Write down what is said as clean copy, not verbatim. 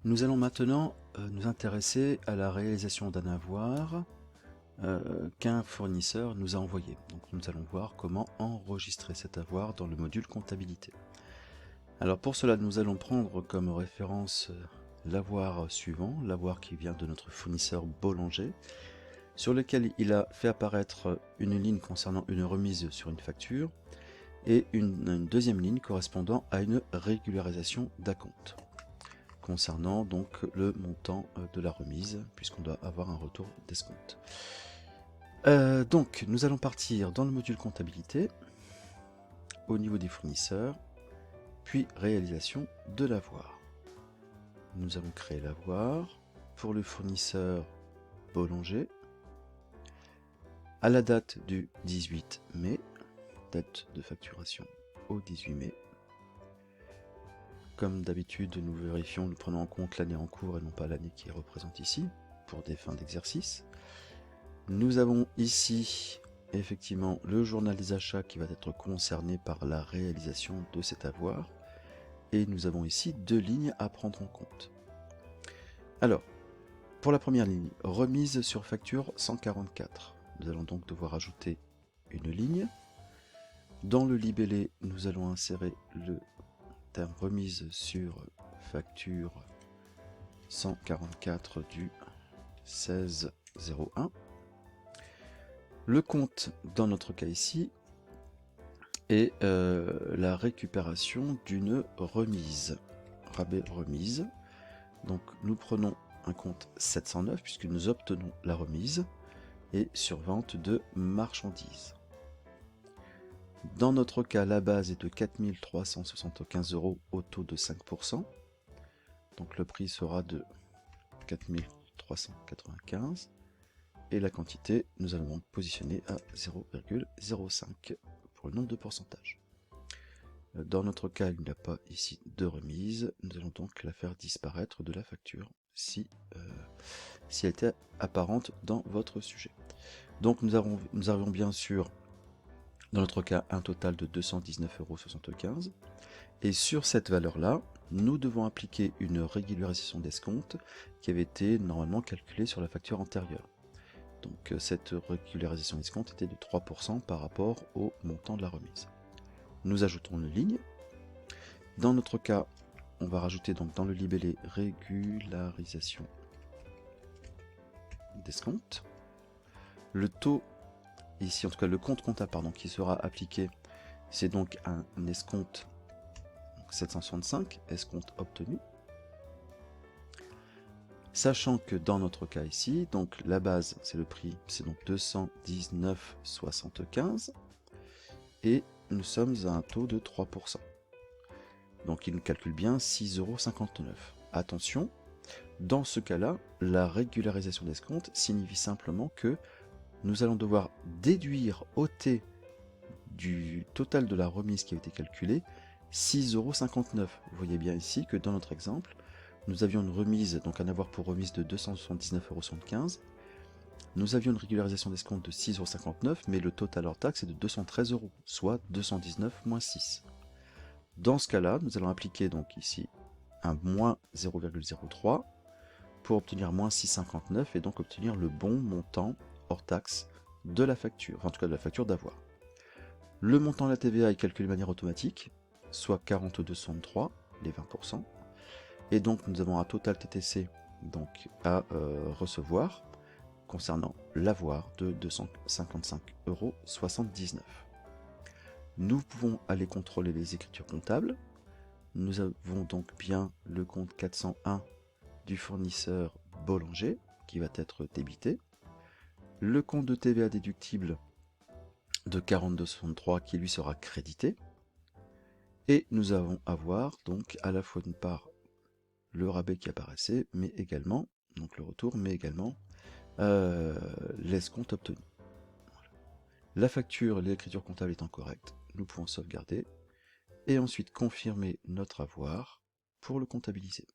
Nous allons maintenant nous intéresser à la réalisation d'un avoir qu'un fournisseur nous a envoyé. Donc nous allons voir comment enregistrer cet avoir dans le module comptabilité. Alors pour cela, nous allons prendre comme référence l'avoir suivant, l'avoir qui vient de notre fournisseur Bollinger, sur lequel il a fait apparaître une ligne concernant une remise sur une facture et une deuxième ligne correspondant à une régularisation d'acompte, concernant donc le montant de la remise, puisqu'on doit avoir un retour d'escompte. Donc nous allons partir dans le module comptabilité, au niveau des fournisseurs, puis réalisation de l'avoir. Nous allons créer l'avoir pour le fournisseur Bollinger, à la date du 18 mai, date de facturation au 18 mai. Comme d'habitude, nous vérifions, nous prenons en compte l'année en cours et non pas l'année qui est représentée ici, pour des fins d'exercice. Nous avons ici, effectivement, le journal des achats qui va être concerné par la réalisation de cet avoir. Et nous avons ici deux lignes à prendre en compte. Alors, pour la première ligne, remise sur facture 144. Nous allons donc devoir ajouter une ligne. Dans le libellé, nous allons insérer le terme remise sur facture 144 du 16/01. Le compte, dans notre cas ici, est la récupération d'une remise, rabais remise. Donc nous prenons un compte 709 puisque nous obtenons la remise et sur vente de marchandises. Dans notre cas, la base est de 4 375 € au taux de 5%. Donc le prix sera de 4 395 et la quantité, nous allons donc positionner à 0,05 pour le nombre de pourcentage. Dans notre cas, il n'y a pas ici de remise, nous allons donc la faire disparaître de la facture si elle était apparente dans votre sujet. Donc nous avons bien sûr, dans notre cas, un total de 219,75 € et sur cette valeur-là, nous devons appliquer une régularisation d'escompte qui avait été normalement calculée sur la facture antérieure. Donc cette régularisation d'escompte était de 3% par rapport au montant de la remise. Nous ajoutons une ligne. Dans notre cas, on va rajouter donc dans le libellé régularisation d'escompte. Le taux, ici en tout cas le compte comptable qui sera appliqué, c'est donc un escompte 765, escompte obtenu. Sachant que dans notre cas ici, donc la base c'est le prix, c'est donc 219,75 et nous sommes à un taux de 3%. Donc il nous calcule bien 6,59 €. Attention, dans ce cas-là, la régularisation d'escompte signifie simplement que nous allons devoir déduire, ôter du total de la remise qui a été calculée 6,59 €. Vous voyez bien ici que dans notre exemple, nous avions une remise, donc un avoir pour remise de 279,75 €. Nous avions une régularisation d'escompte de 6,59 €, mais le total hors taxe est de 213 €, soit 219 moins 6. Dans ce cas-là, nous allons appliquer donc ici un moins 0,03 pour obtenir moins 6,59 et donc obtenir le bon montant hors taxe de la facture, enfin en tout cas de la facture d'avoir. Le montant de la TVA est calculé de manière automatique, soit 42,63, les 20%. Et donc nous avons un total TTC donc, à recevoir concernant l'avoir de 255,79 €. Nous pouvons aller contrôler les écritures comptables. Nous avons donc bien le compte 401 du fournisseur Bollinger qui va être débité. Le compte de TVA déductible de 42,63 qui lui sera crédité. Et nous allons avoir donc à la fois d'une part le rabais qui apparaissait, mais également, donc le retour, mais également l'escompte obtenu. Voilà. La facture, l'écriture comptable étant correcte, nous pouvons sauvegarder et ensuite confirmer notre avoir pour le comptabiliser.